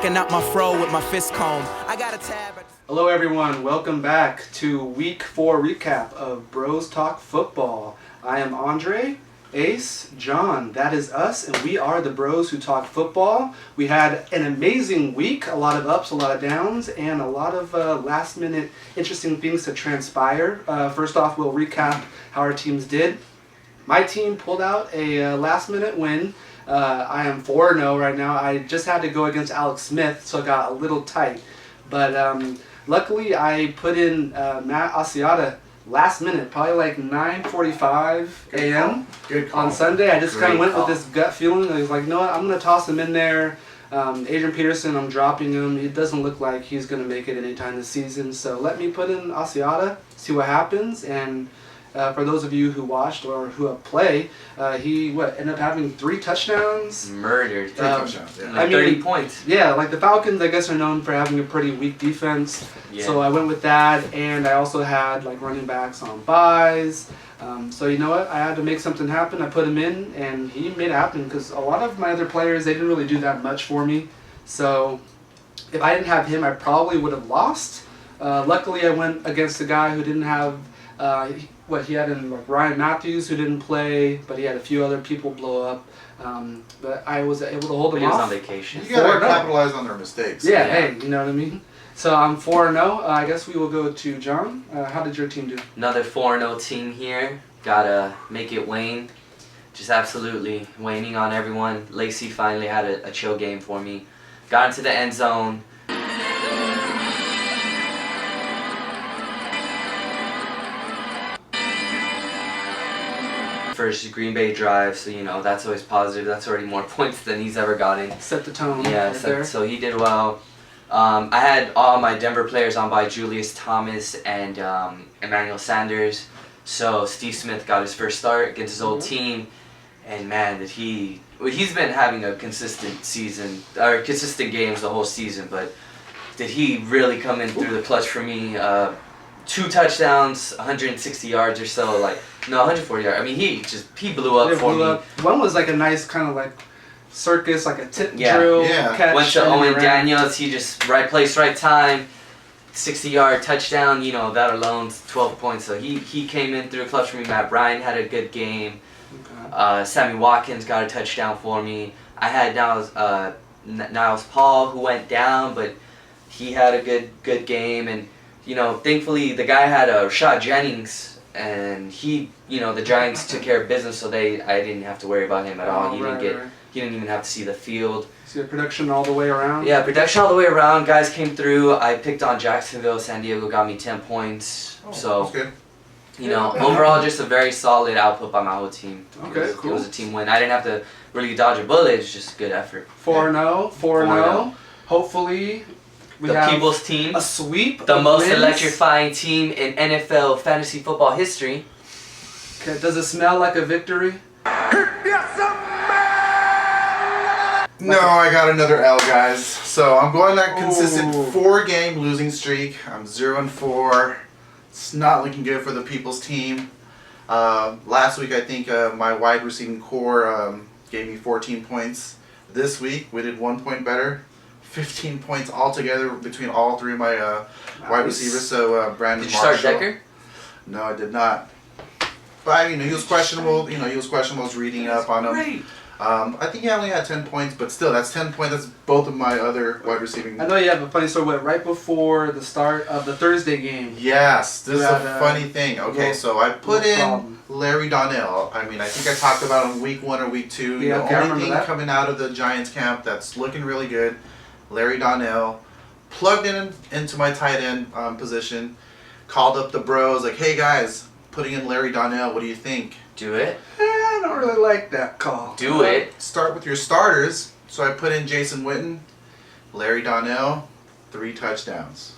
Checking out my fro with my fist comb. I got a tab. Hello everyone, welcome back to week 4 recap of Bros Talk Football. I am Andre, Ace, John, that is us, and we are the bros who talk football. We had an amazing week, a lot of ups, a lot of downs, and a lot of last minute interesting things to transpire. First off, we'll recap how our teams did. My team pulled out a last minute win. I am 4-0 right now. I just had to go against Alex Smith, so it got a little tight. But luckily, I put in Matt Asiata last minute, probably like 9:45 a.m. on Sunday. I just kind of went with this gut feeling. I was like, you know what, I'm going to toss him in there. Adrian Peterson, I'm dropping him. It doesn't look like he's going to make it anytime this season. So let me put in Asiata, see what happens. And for those of you who watched or who play, he ended up having 3 touchdowns. Murdered. 3 touchdowns, yeah. Like 30 points. Yeah, like the Falcons, I guess, are known for having a pretty weak defense. Yeah. So I went with that, and I also had like running backs on buys. So you know what? I had to make something happen. I put him in, and he made it happen because a lot of my other players, they didn't really do that much for me. So if I didn't have him, I probably would have lost. Luckily, I went against a guy who didn't have... he had in like Ryan Matthews, who didn't play, but he had a few other people blow up. But I was able to hold him He was off. on vacation. You gotta capitalize on their mistakes. Yeah, hey, you know what I mean? So I'm 4-0. I guess we will go to John. How did your team do? Another 4-0 team here. Gotta make it wane. Just absolutely waning on everyone. Lacey finally had a chill game for me. Got into the end zone. First Green Bay drive, so you know that's always positive. That's already more points than he's ever gotten. Set the tone. Yeah, right so he did well. I had all my Denver players on by Julius Thomas and Emmanuel Sanders. So Steve Smith got his first start against his old team, and man, he's been having a consistent season, or consistent games the whole season, but did he really come in through the clutch for me? 2 touchdowns, 160 yards or so, 140 yards. I mean, he blew up for me. One was like a nice kind of like circus, like a tip drill catch. Went to Owen Daniels. He just right place, right time. 60-yard touchdown. You know that alone, 12 points. So he came in through a clutch for me. Matt Bryan had a good game. Okay. Sammy Watkins got a touchdown for me. I had Niles Paul, who went down, but he had a good game. And you know, thankfully the guy had Rashad Jennings, and the Giants took care of business, so I didn't have to worry about him at all. He didn't even have to see the field. See the production all the way around? Yeah, production all the way around. Guys came through. I picked on Jacksonville. San Diego got me 10 points. So that's good. Overall, just a very solid output by my whole team. Okay, cool. It was a team win. I didn't have to really dodge a bullet. It was just good effort. 4-0. 4-0. Hopefully, we have people's team. A sweep. The most wins. electrifying team in NFL fantasy football history. Okay, does it smell like a victory? No, I got another L, guys. So I'm going on a consistent 4-game losing streak. I'm 0-4. It's not looking good for the people's team. Last week, I think my wide receiving core gave me 14 points. This week, we did 1 point better. 15 points altogether between all 3 of my wide receivers. So Brandon Marshall. Did you start Decker? No, I did not. But he was questionable. He was questionable. I was reading up on him. Great. I think he only had 10 points, but still, that's 10 points. That's both of my other wide receiving. I know you have a funny story. Right before the start of the Thursday game. Yes, this is a funny thing. Okay, so I put in Larry Donnell. I mean, I think I talked about him week 1 or week 2. Yeah, the only thing coming out of the Giants camp that's looking really good, Larry Donnell. Plugged into my tight end position. Called up the bros, like, hey guys, putting in Larry Donnell. What do you think? Do it. I don't really like that call. Do it. Start with your starters. So I put in Jason Witten, Larry Donnell, 3 touchdowns.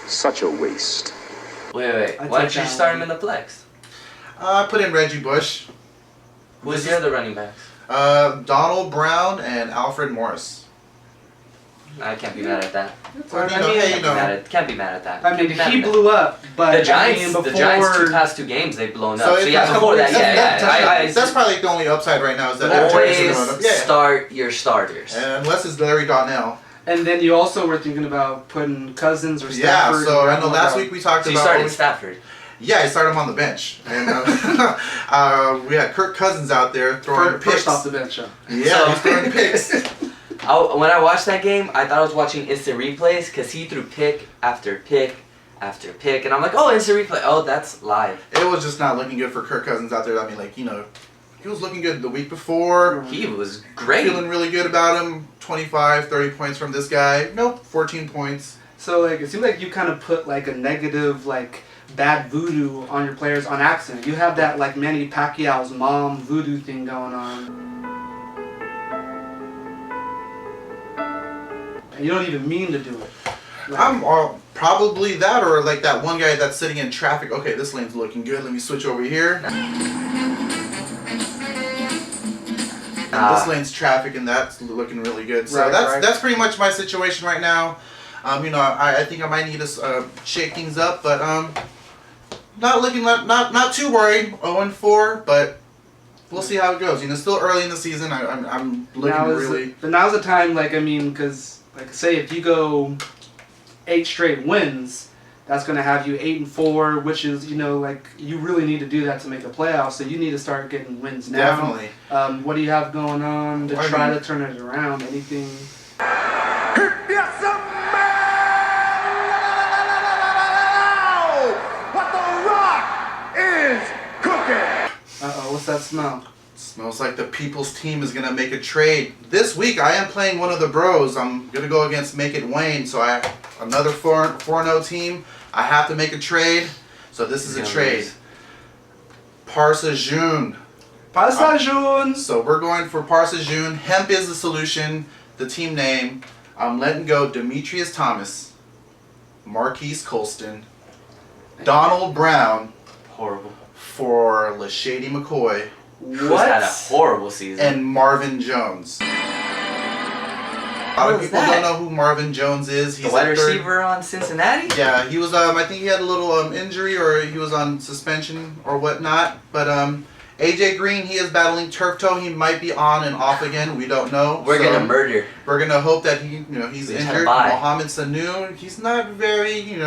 Such a waste. Wait. Why don't you start him in the flex? I put in Reggie Bush. Who's the other running backs? Donald Brown and Alfred Morris. I can't be mad at that. Can't be mad at that. I mean, he blew up, but the Giants, the Giants past 2 games they've blown up. So yeah, before that, that's probably the only upside right now is that always start your starters. And unless it's Larry Donnell. And then you also were thinking about putting Cousins or Stafford. Yeah, so I know last week we talked So you about... started Stafford. Yeah, I started him on the bench. And we had Kirk Cousins out there throwing picks. First off the bench, huh? Yeah, he's throwing picks. When I watched that game, I thought I was watching instant replays because he threw pick after pick after pick. And I'm like, oh, instant replay. Oh, that's live. It was just not looking good for Kirk Cousins out there. I mean, like, you know, he was looking good the week before. He was great. Feeling really good about him. 25, 30 points from this guy. Nope, 14 points. So, like, it seems like you kind of put, like, a negative, like, bad voodoo on your players on accident. You have that, like, Manny Pacquiao's mom voodoo thing going on. And you don't even mean to do it. Like, I'm probably that, or like that one guy that's sitting in traffic. Okay, this lane's looking good. Let me switch over here. And this lane's traffic, and that's looking really good. So that's pretty much my situation right now. You know, I think I might need to shake things up, but not too worried. 0-4, but we'll see how it goes. You know, still early in the season. I'm looking really. But now's the time. Like, I mean, because like say if you go 8 straight wins, that's going to have you 8-4, which is, you know, like, you really need to do that to make the playoffs. So you need to start getting wins now. Definitely. What do you have going on to try to turn it around? Anything? What the Rock is cooking. What's that smell? Smells like the people's team is going to make a trade. This week, I am playing one of the bros. I'm going to go against Make It Wayne. So another 4-0 team. I have to make a trade. So this is a trade. Parsa June. Parsa June. So we're going for Parsa June. Hemp is the solution. The team name. I'm letting go Demetrius Thomas, Marquise Colston, Donald Brown. Horrible. For Lashady McCoy. Who's had a horrible season. And Marvin Jones. A lot of people don't know who Marvin Jones is. He's the wide receiver on Cincinnati? Yeah, he was, I think he had a little injury or he was on suspension or whatnot. But AJ Green, he is battling turf toe. He might be on and off again. We don't know. We're going to murder. We're going to hope that he's injured. Mohamed Sanu, he's not very, he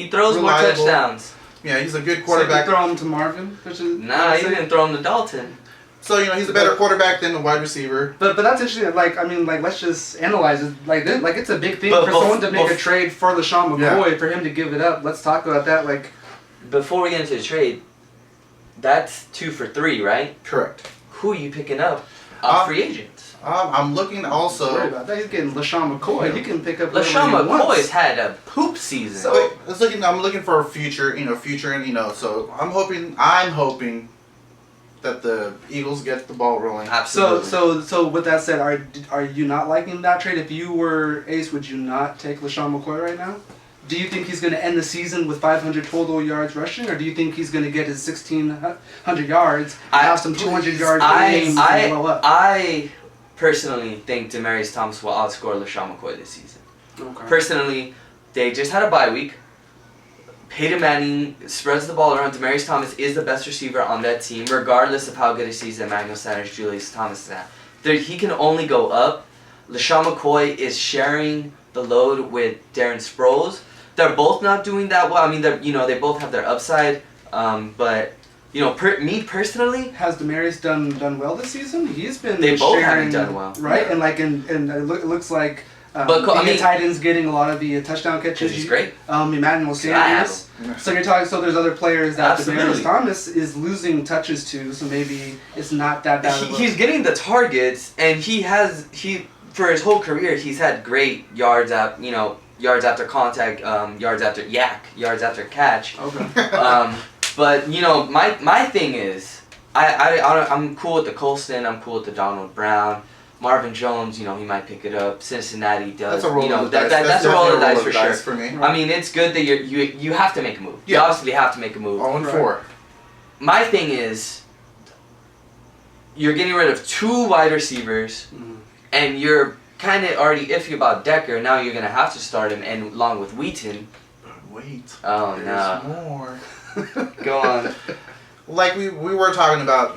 throws reliable. more touchdowns. Yeah, he's a good quarterback. So you throw him to Marvin? Nah, you didn't throw him to Dalton. So, he's a better quarterback than a wide receiver. But that's interesting. Like, I mean, like, let's just analyze it. Like, it's a big thing for someone to make a trade for LaShawn McCoy, for him to give it up. Let's talk about that. Like, before we get into the trade, that's 2 for 3, right? Correct. Who are you picking up? Free agents. I'm looking also. Don't worry about that. He's getting LaShawn McCoy. He can pick up. LaShawn McCoy's had a poop season. So I'm looking for a future, and so I'm hoping that the Eagles get the ball rolling. Absolutely. So with that said, are you not liking that trade? If you were Ace, would you not take LaShawn McCoy right now? Do you think he's going to end the season with 500 total yards rushing, or do you think he's going to get his 1,600 yards, have some 200 yards games, and blow up? I personally think Demaryius Thomas will outscore LaShawn McCoy this season. Okay. Personally, they just had a bye week. Peyton Manning spreads the ball around. Demaryius Thomas is the best receiver on that team, regardless of how good a season Emmanuel Sanders, Julius Thomas has. He can only go up. LaShawn McCoy is sharing the load with Darren Sproles. They're both not doing that well. I mean, they both have their upside, but me personally, has Demaryius done well this season? He's been. They both haven't done well, right? Yeah. And it looks like. Titans getting a lot of the touchdown catches. He's great. Emmanuel Sanders. So you're talking. So there's other players that Demaryius Thomas is losing touches to. So maybe it's not that bad. He's getting the targets, and he for his whole career he's had great yards after contact, yards after catch. Okay. But my thing is, I'm cool with the Colston. I'm cool with the Donald Brown. Marvin Jones, he might pick it up. Cincinnati does. That's a roll of the dice. That's a roll of the dice for sure. For me. I mean, it's good that you have to make a move. You obviously have to make a move. 0-4. My thing is, you're getting rid of 2 wide receivers, and you're kind of already iffy about Decker. Now you're gonna have to start him, and along with Wheaton. But wait. Oh there's no. more. Go on. Like we were talking about,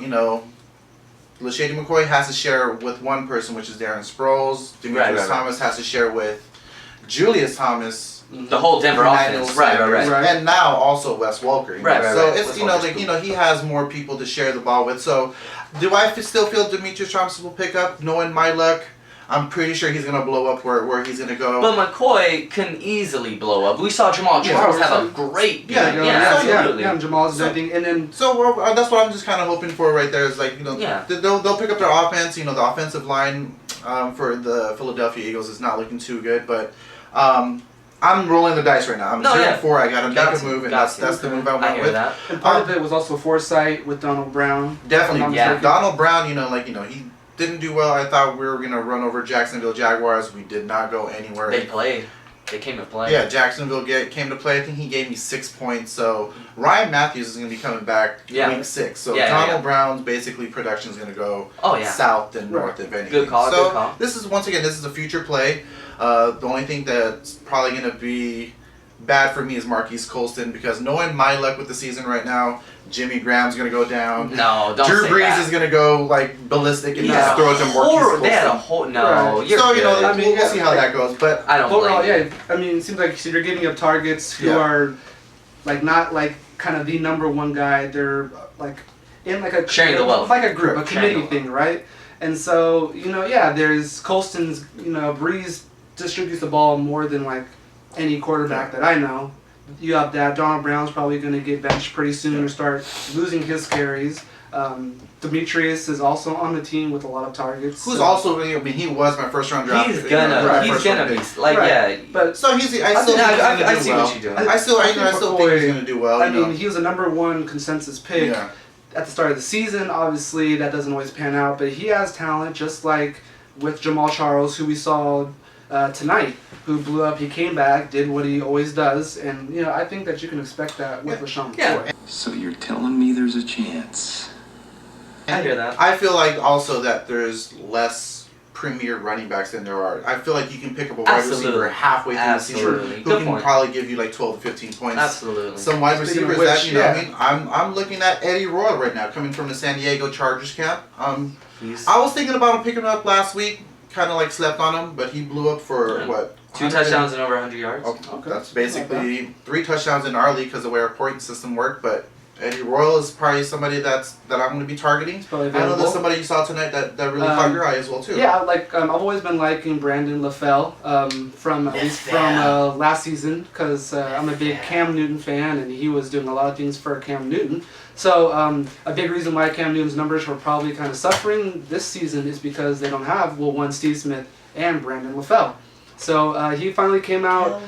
Lashady McCoy has to share with one person, which is Darren Sproles. Demetrius Thomas has to share with Julius Thomas. The whole Denver Emmanuel offense, right. Sanders, And now also Wes Welker. Right. So Wes it's Welker's he has more people to share the ball with. So do I still feel Demetrius Thomas will pick up? Knowing my luck, I'm pretty sure he's gonna blow up where he's gonna go. But McCoy can easily blow up. We saw Jamal Charles have a great game. Absolutely. Yeah, Jamal's doing, and then so that's what I'm just kind of hoping for right there. Is like they'll pick up their offense. The offensive line for the Philadelphia Eagles is not looking too good, but. I'm rolling the dice right now. I'm 0-4. I gotta make a move, and that's the move I went with. That. And part of it was also foresight with Donald Brown. Definitely, Donald Brown. He didn't do well. I thought we were gonna run over Jacksonville Jaguars. We did not go anywhere. They played. They came to play. Yeah, Jacksonville came to play. I think he gave me 6 points. So Ryan Matthews is gonna be coming back week 6. So Donald Brown's basically production is gonna go south and north if anything. Good call. So good call. This is a future play. The only thing that's probably going to be bad for me is Marquise Colston, because knowing my luck with the season right now, Jimmy Graham's going to go down. No, don't Drew say Brees that. is going to go ballistic and just throw it to Marquise Colston. They had a whole Right. You're so good. we'll see how that goes. But I don't overall, blame you. it seems like you're giving up targets who are not kind of the number one guy. They're in a sharing the wealth, like a group, a committee thing, right? And so there's Colston's. Breeze distributes the ball more than any quarterback that I know. You have that. Donald Brown's probably going to get benched pretty soon or start losing his carries. Demetrius is also on the team with a lot of targets. Who's also, he was my first round draft. He's gonna be But so I see what you're doing. I still think he's gonna do well. I mean, he was a number one consensus pick at the start of the season. Obviously, that doesn't always pan out, but he has talent, just like with Jamal Charles, who we saw tonight, who blew up. He came back, did what he always does, and I think that you can expect that with LaShawn McCoy. So you're telling me there's a chance? I hear that. I feel like also that there's less premier running backs than there are. I feel like you can pick up a wide receiver halfway through the season who can probably give you 12 to 15 points. Absolutely. Some wide receivers that I'm looking at Eddie Royal right now, coming from the San Diego Chargers camp. I was thinking about him picking him up last week. Kind of slept on him, but he blew up for what? 2 touchdowns and over 100 yards. Okay. That's basically 3 touchdowns in our league because of the way our point system worked. But Eddie Royal is probably somebody that I'm going to be targeting. I know there's somebody you saw tonight that really caught your eye as well too. Yeah, I've always been liking Brandon LaFell from last season, because I'm a big Cam Newton fan, and he was doing a lot of things for Cam Newton. So a big reason why Cam Newton's numbers were probably kind of suffering this season is because they don't have Steve Smith and Brandon LaFell. So he finally came out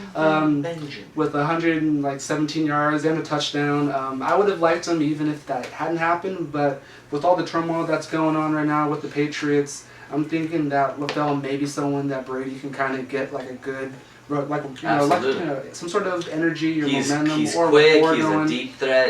with 117 yards and a touchdown. I would have liked him even if that hadn't happened, but with all the turmoil that's going on right now with the Patriots, I'm thinking that LaFell may be someone that Brady can kind of get a good, some sort of energy or momentum. He's or quick. He's going. a deep threat.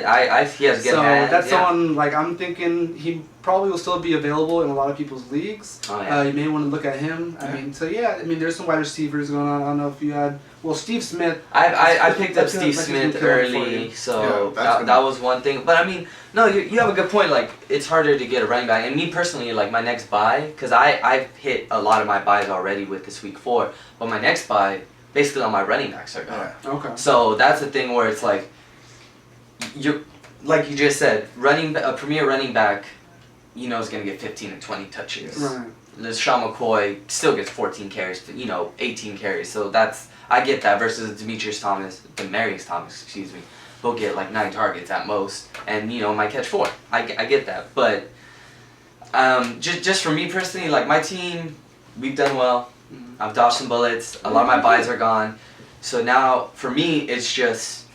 He has good hands. That's someone I'm thinking he probably will still be available in a lot of people's leagues. Oh, yeah. You may want to look at him. There's some wide receivers going on. I don't know if you had Steve Smith. I picked up Steve Smith early, so that was one thing. But you have a good point. It's harder to get a running back. And me personally, my next buy, because I've hit a lot of my buys already with this week 4, but my next buy, basically all my running backs are gone. Yeah. Okay. So that's the thing where it's you're, like you just said, a premier running back, is going to get 15 and 20 touches. Right. LaShawn McCoy still gets 14 carries, 18 carries. So I get that versus Demarius Thomas, he'll get 9 targets at most, and might catch 4. I get that, but just for me personally, my team, we've done well. I've dodged some bullets. A lot of my buys are gone. So now, for me, it's just,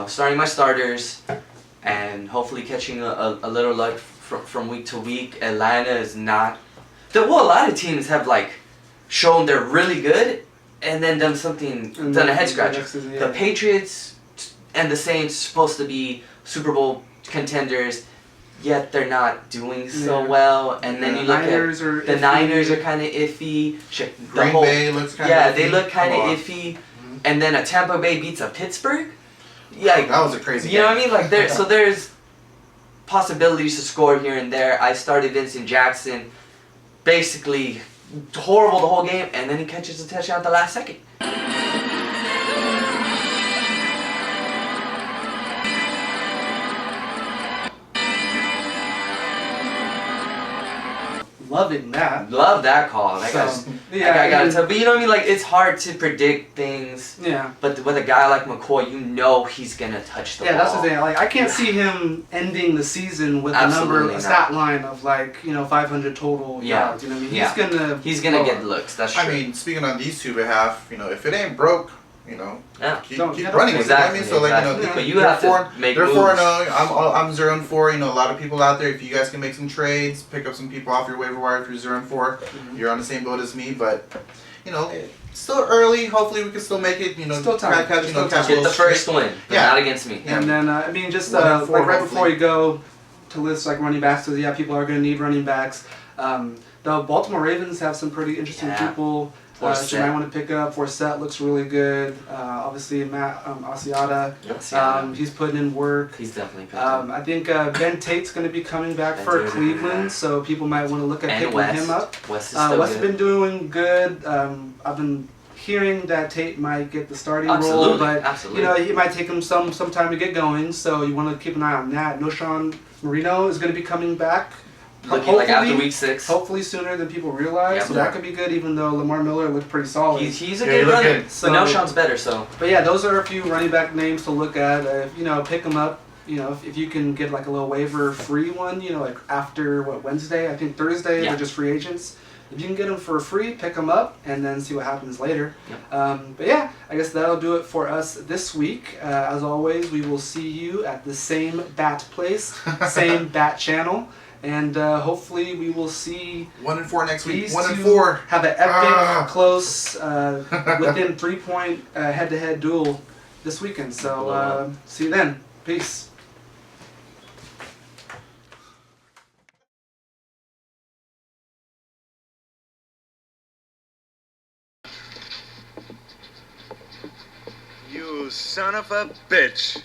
starting my starters and hopefully catching a little luck from week to week. Atlanta is not... a lot of teams have, shown they're really good and then done a head scratcher. The Patriots and the Saints supposed to be Super Bowl contenders, yet they're not doing so well. And then you look at the Niners are kind of iffy. Green Bay looks kind of iffy. They look kind of iffy. And then a Tampa Bay beats a Pittsburgh. Yeah, that was a crazy game. You know what I mean? So there's possibilities to score here and there. I started Vincent Jackson, basically horrible the whole game, and then he catches a touchdown at the last second. loving that. Love that call. That guy's, that guy got it tough. But you know what I mean? Like, it's hard to predict things. Yeah. But with a guy like McCoy, you know he's going to touch the ball. Yeah, that's the thing. Like, I can't see him ending the season with a stat line of, like, 500 total yards. You know what I mean? He's gonna get looks. That's true. I mean, speaking on these two behalf, if it ain't broke, keep Keep running. Exactly. So but you have to make they're moves. 4-0. I'm 0-4. A lot of people out there. If you guys can make some trades, pick up some people off your waiver wire. If you're 0-4, you're on the same boat as me. But still early. Hopefully, we can still make it. Still time. Catch Get the first win. But not against me. And then just like right before you go to list like running backs, so people are going to need running backs. The Baltimore Ravens have some pretty interesting people. You might want to pick up. Forsett looks really good. Obviously, Matt Asiata, he's putting in work. He's definitely picking up. I think Ben Tate's going to be coming back for Cleveland, so people might want to look at picking him up. West is still West has been doing good. I've been hearing that Tate might get the starting role, but it might take him some time to get going, so you want to keep an eye on that. Noshawn Marino is going to be coming back. Looking like after week 6. Hopefully sooner than people realize. Yep. So that could be good, even though Lamar Miller looked pretty solid. He's a good runner. But Noshawn's better, so. But yeah, those are a few running back names to look at. Pick them up. If you can get like a little waiver free one, like after Wednesday, I think Thursday, they're just free agents. If you can get them for free, pick them up and then see what happens later. Yep. But yeah, I guess that'll do it for us this week. As always, we will see you at the same bat place, same bat channel. And hopefully we will see 1-4 next week. These 1-4. Have an epic, close, within 3-point head-to-head duel this weekend. So see you then. Peace. You son of a bitch.